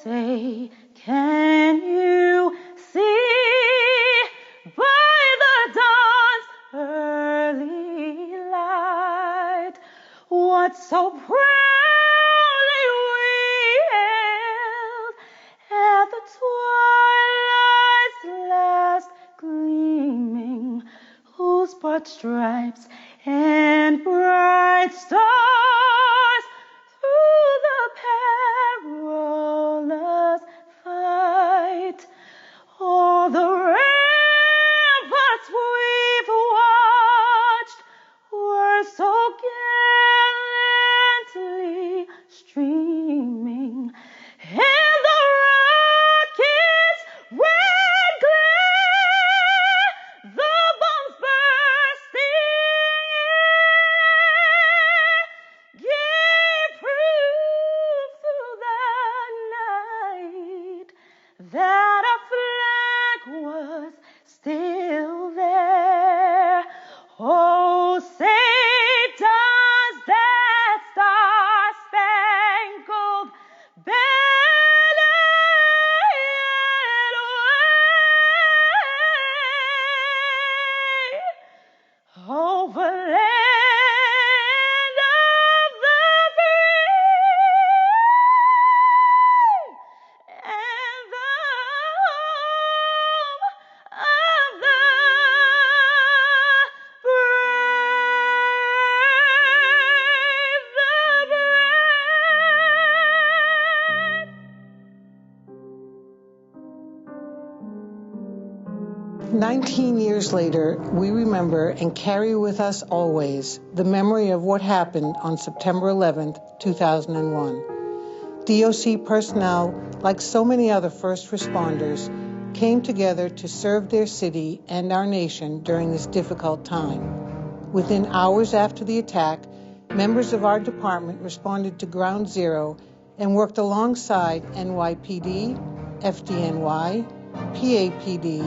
say, can you see by the dawn's early light what so proudly we hailed at the twilight's last gleaming, whose broad stripes and bright stars through the perilous fight, all the ramparts we've watched were so gallantly streaming, and the rocket's red glare, the bombs bursting gave proof through the night that our flag was still there. Oh, say does that star-spangled banner yet wave over land of the free and the home of the brave. 19 years later, we remember and carry with us always the memory of what happened on September 11th, 2001. DOC personnel, like so many other first responders, came together to serve their city and our nation during this difficult time. Within hours after the attack, members of our department responded to Ground Zero and worked alongside NYPD, FDNY, PAPD,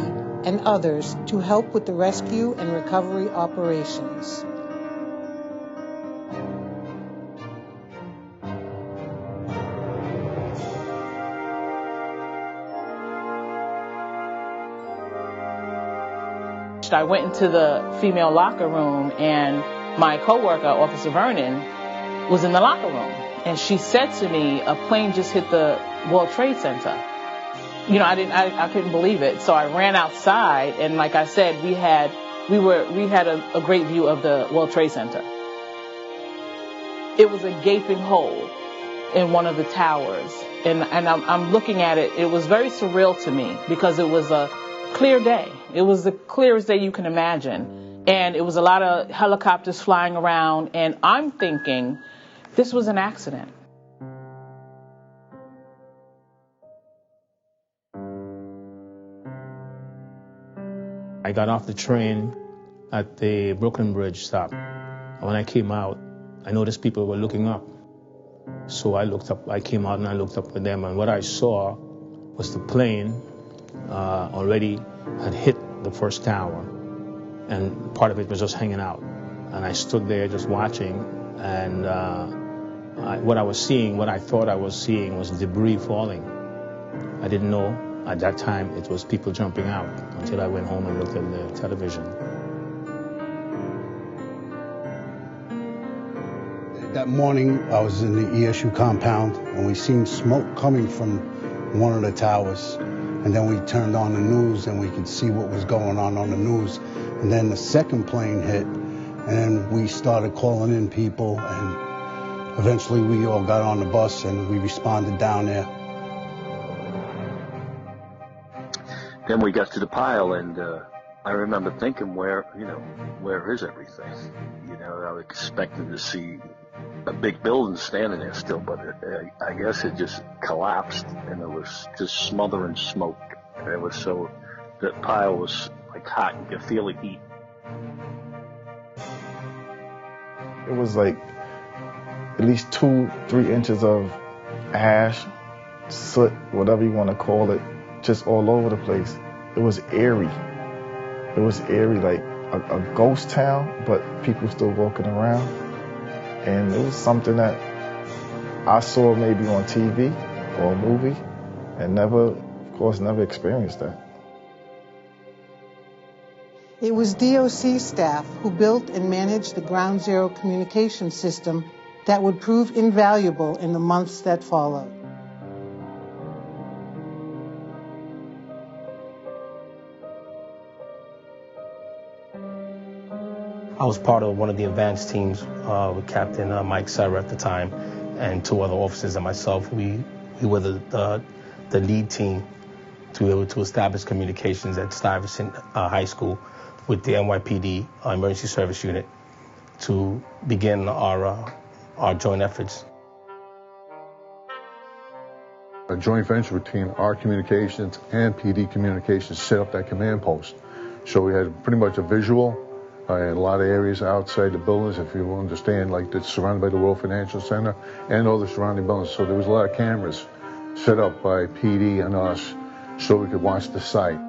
and others to help with the rescue and recovery operations. I went into the female locker room, and my coworker, Officer Vernon, was in the locker room, and she said to me, "A plane just hit the World Trade Center." You know, I couldn't believe it. So I ran outside, and like I said, we had a great view of the World Trade Center. It was a gaping hole in one of the towers, and I'm looking at it. It was very surreal to me because it was a clear day. It was the clearest day you can imagine, and it was a lot of helicopters flying around, and I'm thinking this was an accident. I got off the train at the Brooklyn Bridge stop. When I came out, I noticed people were looking up. So I came out and I looked up with them, and what I saw was the plane already had hit the first tower, and part of it was just hanging out. And I stood there just watching, and what I thought I was seeing was debris falling. I didn't know at that time it was people jumping out until I went home and looked at the television. That morning, I was in the ESU compound, and we seen smoke coming from one of the towers. And then we turned on the news, and we could see what was going on the news. And then the second plane hit, and then we started calling in people, and eventually we all got on the bus, and we responded down there. Then we got to the pile, and I remember thinking, where is everything? You know, I was expecting to see a big building standing there still, but I guess it just collapsed, and it was just smothering smoke. And it was that pile was like hot. You could feel the heat. It was like at least 2-3 inches of ash, soot, whatever you want to call it, just all over the place. It was eerie. It was eerie, like a ghost town, but people still walking around. And it was something that I saw maybe on TV or a movie, and never experienced that. It was DOC staff who built and managed the Ground Zero communication system that would prove invaluable in the months that followed. I was part of one of the advanced teams with Captain Mike Serra at the time, and two other officers and myself. We were the lead team to be able to establish communications at Stuyvesant High School with the NYPD Emergency Service Unit to begin our joint efforts. A joint venture between our communications and PD communications set up that command post. So we had pretty much a visual in a lot of areas outside the buildings, if you understand, like it's surrounded by the World Financial Center and all the surrounding buildings. So there was a lot of cameras set up by PD and us so we could watch the site.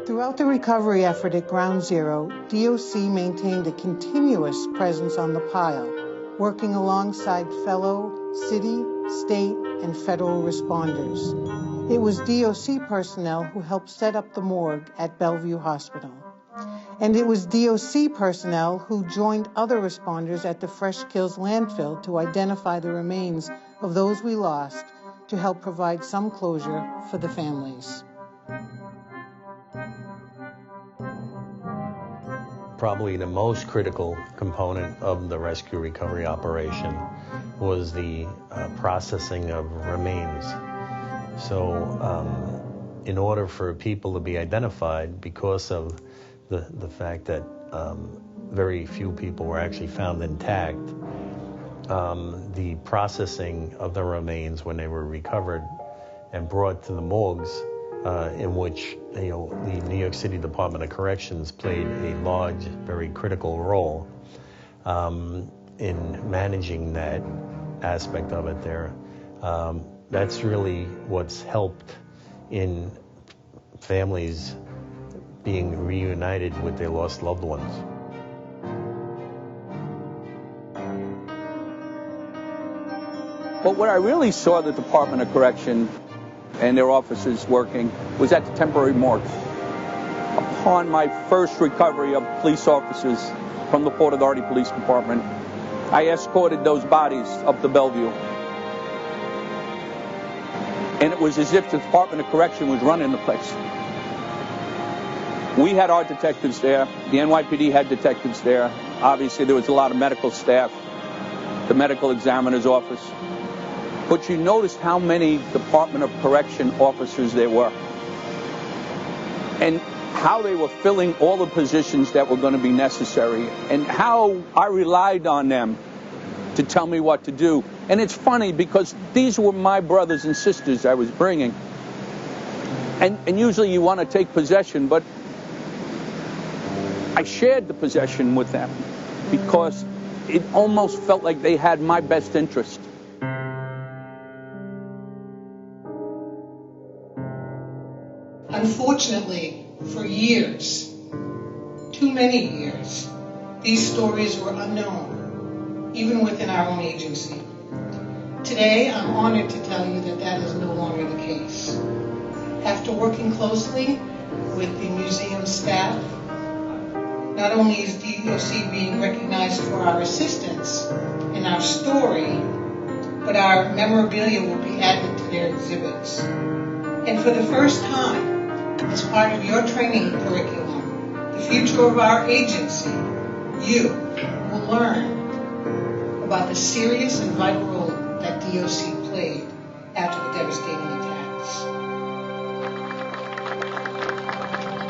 Throughout the recovery effort at Ground Zero, DOC maintained a continuous presence on the pile, working alongside fellow city, state, and federal responders. It was DOC personnel who helped set up the morgue at Bellevue Hospital. And it was DOC personnel who joined other responders at the Fresh Kills landfill to identify the remains of those we lost to help provide some closure for the families. Probably the most critical component of the rescue recovery operation was the processing of remains. So in order for people to be identified, because of the fact that very few people were actually found intact, the processing of the remains when they were recovered and brought to the morgues, in which the New York City Department of Corrections played a large, very critical role in managing that aspect of it there. That's really what's helped in families being reunited with their lost loved ones. But what I really saw the Department of Correction and their officers working was at the temporary morgue. Upon my first recovery of police officers from the Port Authority Police Department, I escorted those bodies up to Bellevue. And it was as if the Department of Correction was running the place. We had our detectives there. The NYPD had detectives there. Obviously, there was a lot of medical staff, the medical examiner's office. But you noticed how many Department of Correction officers there were and how they were filling all the positions that were going to be necessary and how I relied on them to tell me what to do. And it's funny because these were my brothers and sisters I was bringing. And usually you want to take possession, but I shared the possession with them because it almost felt like they had my best interest. Unfortunately, for years, too many years, these stories were unknown, even within our own agency. Today, I'm honored to tell you that that is no longer the case. After working closely with the museum staff, not only is DOC being recognized for our assistance in our story, but our memorabilia will be added to their exhibits. And for the first time, as part of your training curriculum, the future of our agency, you will learn about the serious and vital role that DOC played after the devastating attacks.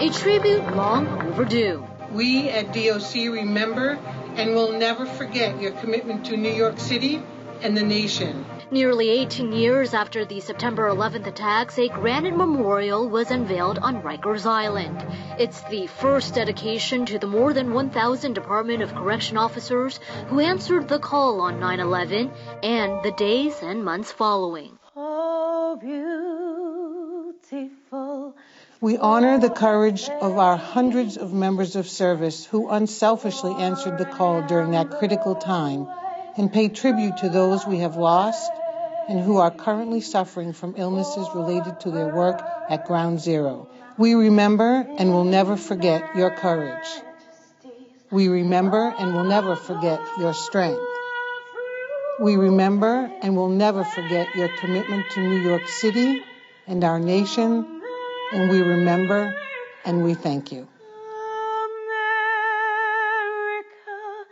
A tribute long overdue. We at DOC remember and will never forget your commitment to New York City and the nation. Nearly 18 years after the September 11th attacks, a granite memorial was unveiled on Rikers Island. It's the first dedication to the more than 1,000 Department of Correction officers who answered the call on 9/11 and the days and months following. Oh, beautiful. We honor the courage of our hundreds of members of service who unselfishly answered the call during that critical time and pay tribute to those we have lost and who are currently suffering from illnesses related to their work at Ground Zero. We remember and will never forget your courage. We remember and will never forget your strength. We remember and will never forget your commitment to New York City and our nation, and we remember and we thank you. America,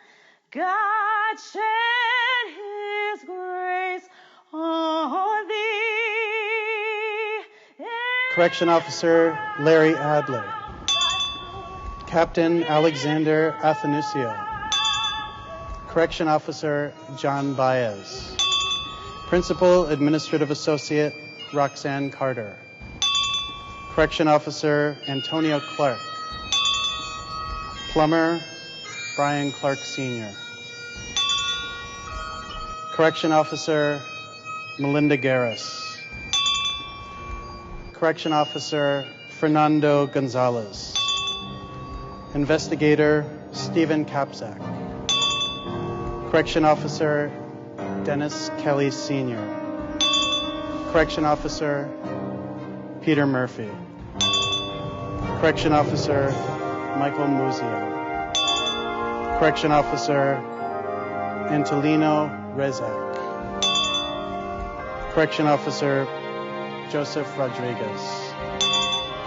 God shed His grace on thee. Correction Officer Larry Adler. Captain Alexander Athanasio. Correction Officer John Baez. Principal Administrative Associate Roxanne Carter. Correction Officer Antonio Clark. Plumber Brian Clark Sr. Correction Officer Melinda Garris. Correction Officer Fernando Gonzalez. Investigator Stephen Kapzak. Correction Officer Dennis Kelly Sr. Correction Officer Peter Murphy. Correction Officer Michael Muzio. Correction Officer Antolino Rezak. Correction Officer Joseph Rodriguez.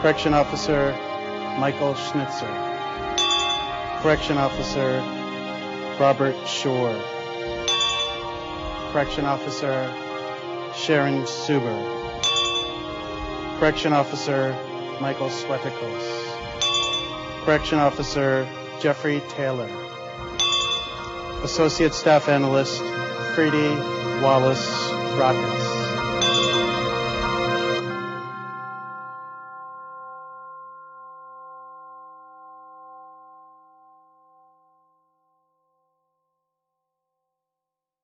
Correction Officer Michael Schnitzer. Correction Officer Robert Shore. Correction Officer Sharon Suber. Correction Officer Michael Swetikos. Correction Officer Jeffrey Taylor. Associate Staff Analyst Freedy Wallace Rockets.